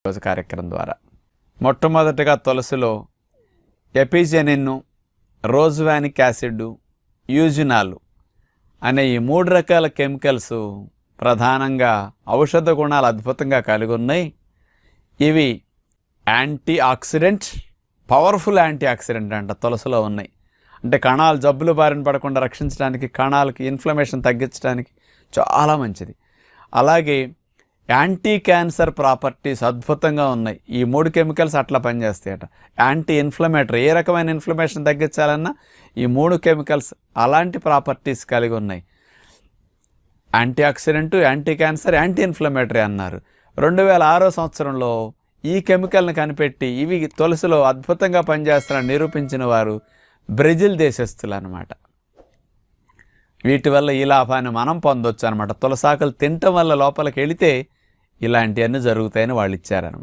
రోజు కార్యక్రమం ద్వారా మొట్టమొదటిగా తులసిలో ఎపిజెనిన్, రోజ్వానిక్ యాసిడ్, యూజినాల్ అనే ఈ 3 రకాల కెమికల్స్ ప్రధానంగా ఔషధ గుణాలు అద్భుతంగా కలిగి ఉన్నాయి. ఇవి anti oxidant, powerful anti oxidant అంట తులసిలో ఉన్నాయి. అంటే కణాలు జబ్బులు బారిన పడకుండా రక్షించడానికి, కణాలకి ఇన్ఫ్లమేషన్ తగ్గించడానికి చాలా మంచిది. అలాగే యాంటీ క్యాన్సర్ ప్రాపర్టీస్ అద్భుతంగా ఉన్నాయి. ఈ 3 కెమికల్స్ అట్లా పనిచేస్తాయట. యాంటీ ఇన్ఫ్లమేటరీ, ఏ రకమైన ఇన్ఫ్లమేషన్ తగ్గించాలన్నా ఈ 3 కెమికల్స్ అలాంటి ప్రాపర్టీస్ కలిగి ఉన్నాయి. Anti oxidant, anti cancer, anti inflammatory అన్నారు. 2006 సంవత్సరంలో ఈ కెమికల్ని కనిపెట్టి ఇవి తులసిలో అద్భుతంగా పనిచేస్తారని నిరూపించిన వారు బ్రెజిల్ దేశస్తులు అన్నమాట. వీటి వల్ల ఈ లాభాన్ని మనం పొందొచ్చు అనమాట. తులసాకులు తినటం వల్ల లోపలికి వెళితే ఇలాంటివన్నీ జరుగుతాయని వాళ్ళు ఇచ్చారనమాట.